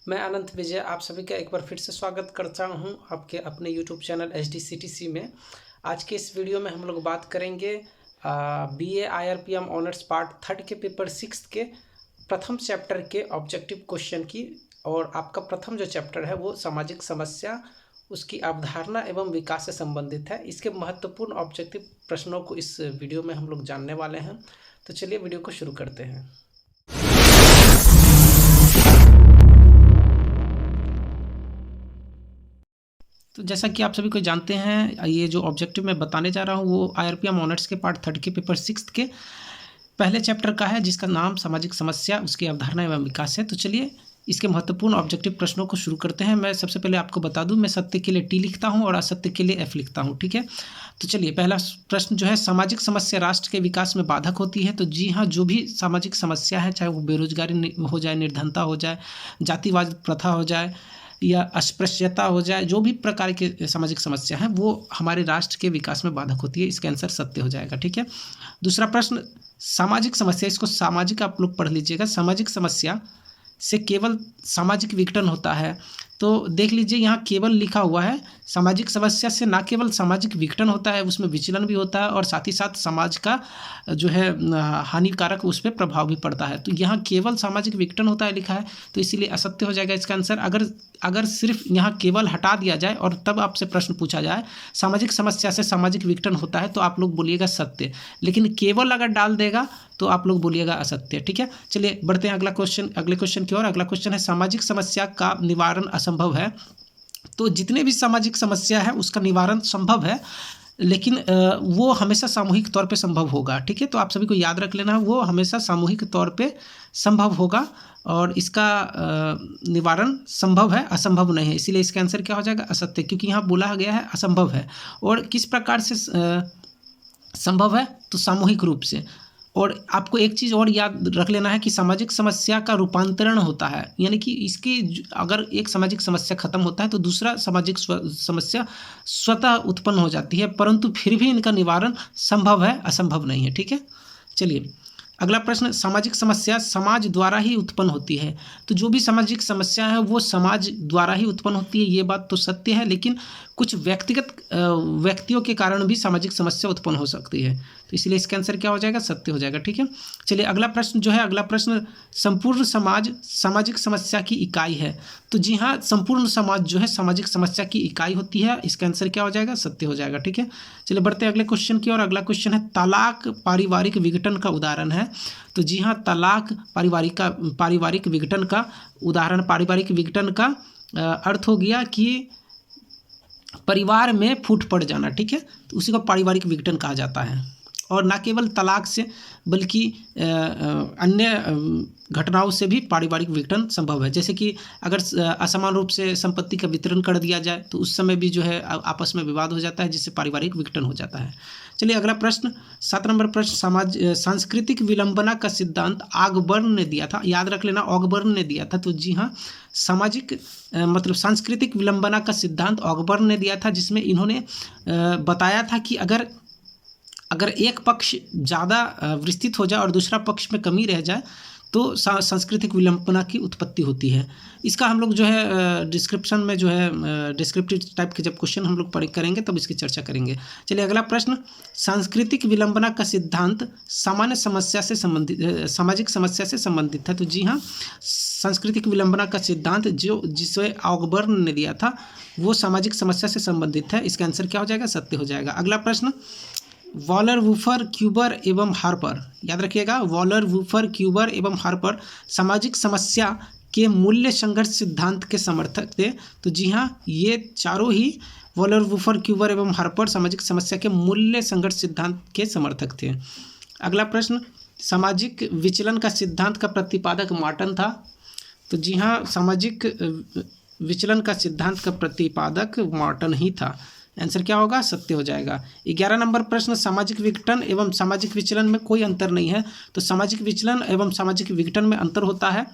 मैं अनंत विजय आप सभी का एक बार फिर से स्वागत करता हूं आपके अपने YouTube चैनल HDCTC में। आज के इस वीडियो में हम लोग बात करेंगे BA IRPM ऑनर्स पार्ट 3 के पेपर 6 के प्रथम चैप्टर के ऑब्जेक्टिव क्वेश्चन की। और आपका प्रथम जो चैप्टर है वो सामाजिक समस्या, उसकी अवधारणा एवं विकास से संबंधित है। इसके महत्वपूर्ण ऑब्जेक्टिव प्रश्नों को इस वीडियो में हम लोग जानने वाले हैं। तो चलिए वीडियो को शुरू करते हैं। तो जैसा कि आप सभी को जानते हैं, ये जो ऑब्जेक्टिव मैं बताने जा रहा हूँ वो IRPM ऑनर्स के पार्ट 3 के पेपर 6 के पहले चैप्टर का है, जिसका नाम सामाजिक समस्या, उसकी अवधारणा एवं विकास है। तो चलिए इसके महत्वपूर्ण ऑब्जेक्टिव प्रश्नों को शुरू करते हैं। मैं सबसे पहले आपको बता दूं, मैं सत्य के लिए T लिखता हूं और असत्य के लिए F लिखता हूं, ठीक है। तो चलिए पहला प्रश्न जो है, सामाजिक समस्या राष्ट्र के विकास में बाधक होती है। तो जी हाँ, जो भी सामाजिक समस्या है, चाहे वो बेरोजगारी हो जाए, निर्धनता हो जाए, जातिवाद प्रथा हो जाए या अस्पृश्यता हो जाए, जो भी प्रकार के सामाजिक समस्या है वो हमारे राष्ट्र के विकास में बाधक होती है। इसका आंसर सत्य हो जाएगा, ठीक है। दूसरा प्रश्न, सामाजिक समस्या, इसको सामाजिक आप लोग पढ़ लीजिएगा। सामाजिक समस्या से केवल सामाजिक विघटन होता है। तो देख लीजिए यहाँ केवल लिखा हुआ है। सामाजिक समस्या से ना केवल सामाजिक विघटन होता है, उसमें विचलन भी होता है और साथ ही साथ समाज का जो है हानिकारक उस पर प्रभाव भी पड़ता है। तो यहाँ केवल सामाजिक विघटन होता है लिखा है, तो इसीलिए असत्य हो जाएगा इसका आंसर। अगर सिर्फ यहाँ केवल हटा दिया जाए और तब आपसे प्रश्न पूछा जाए सामाजिक समस्या से सामाजिक विघटन होता है, तो आप लोग बोलिएगा सत्य। लेकिन केवल अगर डाल देगा तो आप लोग बोलिएगा असत्य, ठीक है। चलिए बढ़ते हैं अगले क्वेश्चन की ओर। अगला क्वेश्चन है, सामाजिक समस्या का निवारण असंभव है। तो जितने भी सामाजिक समस्या है उसका निवारण संभव है, लेकिन वो हमेशा सामूहिक तौर पे संभव होगा, ठीक है। तो आप सभी को याद रख लेना, वो हमेशा सामूहिक तौर पे संभव होगा और इसका निवारण संभव है, असंभव नहीं है। इसीलिए इसका आंसर क्या हो जाएगा? असत्य, क्योंकि यहाँ बोला गया है असंभव है। और किस प्रकार से संभव है? तो सामूहिक रूप से। और आपको एक चीज़ और याद रख लेना है कि सामाजिक समस्या का रूपांतरण होता है, यानी कि इसकी अगर एक सामाजिक समस्या खत्म होता है तो दूसरा सामाजिक समस्या स्वतः उत्पन्न हो जाती है, परंतु फिर भी इनका निवारण संभव है, असंभव नहीं है, ठीक है। चलिए अगला प्रश्न, सामाजिक समस्या समाज द्वारा ही उत्पन्न होती है। तो जो भी सामाजिक समस्या है वो समाज द्वारा ही उत्पन्न होती है, ये बात तो सत्य है, लेकिन कुछ व्यक्तिगत व्यक्तियों के कारण भी सामाजिक समस्या उत्पन्न हो सकती है। तो इसलिए इसका आंसर क्या हो जाएगा? सत्य हो जाएगा, ठीक है। चलिए अगला प्रश्न जो है, अगला प्रश्न, संपूर्ण समाज सामाजिक समस्या की इकाई है। तो जी हाँ, संपूर्ण समाज जो है सामाजिक समस्या की इकाई होती है। इसका आंसर क्या हो जाएगा? सत्य हो जाएगा, ठीक है। चलिए बढ़ते हैं अगले क्वेश्चन की ओर। अगला क्वेश्चन है, तलाक पारिवारिक विघटन का उदाहरण है। तो जी हाँ, तलाक पारिवारिक विघटन का उदाहरण। पारिवारिक विघटन का अर्थ हो गया कि परिवार में फूट पड़ जाना, ठीक है। तो उसी को पारिवारिक विघटन कहा जाता है। और ना केवल तलाक से बल्कि अन्य घटनाओं से भी पारिवारिक विघटन संभव है। जैसे कि अगर असमान रूप से संपत्ति का वितरण कर दिया जाए तो उस समय भी जो है आपस में विवाद हो जाता है, जिससे पारिवारिक विघटन हो जाता है। चलिए अगला प्रश्न, 7 नंबर प्रश्न, सांस्कृतिक विलंबना का सिद्धांत ऑगबर्न ने दिया था। याद रख लेना, ऑगबर्न ने दिया था। तो जी हाँ, सांस्कृतिक विलंबना का सिद्धांत ऑगबर्न ने दिया था, जिसमें इन्होंने बताया था कि अगर एक पक्ष ज़्यादा विस्तृत हो जाए और दूसरा पक्ष में कमी रह जाए तो सांस्कृतिक विलंबना की उत्पत्ति होती है। इसका हम लोग जो है डिस्क्रिप्शन में जो है डिस्क्रिप्टिव टाइप के जब क्वेश्चन हम लोग करेंगे तब इसकी चर्चा करेंगे। चलिए अगला प्रश्न, सांस्कृतिक विलंबना का सिद्धांत सामान्य समस्या से संबंधित, सामाजिक समस्या से संबंधित है। तो जी हाँ, सांस्कृतिक विलंबना का सिद्धांत जिसे ऑगबर्न ने दिया था वो सामाजिक समस्या से संबंधित है। इसका आंसर क्या हो जाएगा? सत्य हो जाएगा। अगला प्रश्न, वॉलर, वूफर, क्यूबर एवं हार्पर, याद रखिएगा, वॉलर, वूफर, क्यूबर एवं हार्पर सामाजिक समस्या के मूल्य संघर्ष सिद्धांत के समर्थक थे। तो जी हाँ, ये चारों ही वॉलर, वूफर, क्यूबर एवं हार्पर सामाजिक समस्या के मूल्य संघर्ष सिद्धांत के समर्थक थे। अगला प्रश्न, सामाजिक विचलन का सिद्धांत का प्रतिपादक मार्टन था। तो जी हाँ, सामाजिक विचलन का सिद्धांत का प्रतिपादक मार्टन ही था। आंसर क्या होगा? सत्य हो जाएगा। 11 नंबर प्रश्न, सामाजिक विघटन एवं सामाजिक विचलन में कोई अंतर नहीं है। तो सामाजिक विचलन एवं सामाजिक विघटन में अंतर होता है,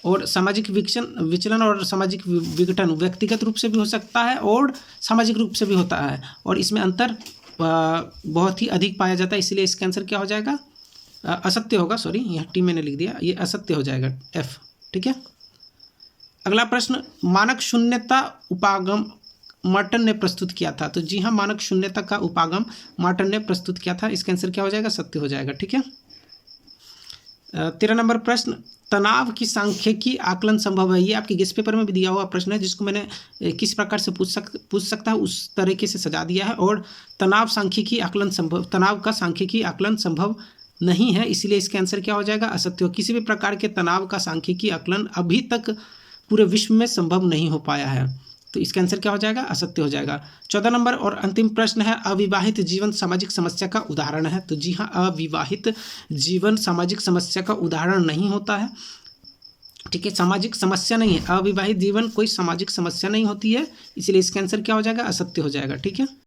और सामाजिक विचलन और सामाजिक विघटन व्यक्तिगत रूप से भी हो सकता है और सामाजिक रूप से भी होता है, और इसमें अंतर बहुत ही अधिक पाया जाता है। इसलिए इसका आंसर क्या हो जाएगा? असत्य होगा। सॉरी, यहाँ टी मैंने लिख दिया, ये असत्य हो जाएगा, F, ठीक है। अगला प्रश्न, मानक शून्यता उपागम मार्टन ने प्रस्तुत किया था। तो जी हाँ, मानक शून्यता का उपागम मार्टन ने प्रस्तुत किया था। इसका आंसर क्या हो जाएगा? सत्य हो जाएगा। ठीक है। 13 नंबर प्रश्न, तनाव की सांख्यिकी आकलन संभव है। ये आपके गेस्ट पेपर में भी दिया हुआ प्रश्न है, जिसको मैंने किस प्रकार से पूछ सकता है उस तरीके से सजा दिया है। और तनाव सांख्यिकी आकलन संभव, तनाव का सांख्यिकी आकलन संभव नहीं है, इसलिए इसका आंसर क्या हो जाएगा? असत्य। किसी भी प्रकार के तनाव का सांख्यिकी आकलन अभी तक पूरे विश्व में संभव नहीं हो पाया है, तो इसका आंसर क्या हो जाएगा? असत्य हो जाएगा। 14 नंबर और अंतिम प्रश्न है, अविवाहित जीवन सामाजिक समस्या का उदाहरण है। तो जी हाँ, अविवाहित जीवन सामाजिक समस्या का उदाहरण नहीं होता है। ठीक है, सामाजिक समस्या नहीं है, अविवाहित जीवन कोई सामाजिक समस्या नहीं होती है, इसलिए इसका आंसर क्या हो जाएगा? असत्य हो जाएगा। ठीक है।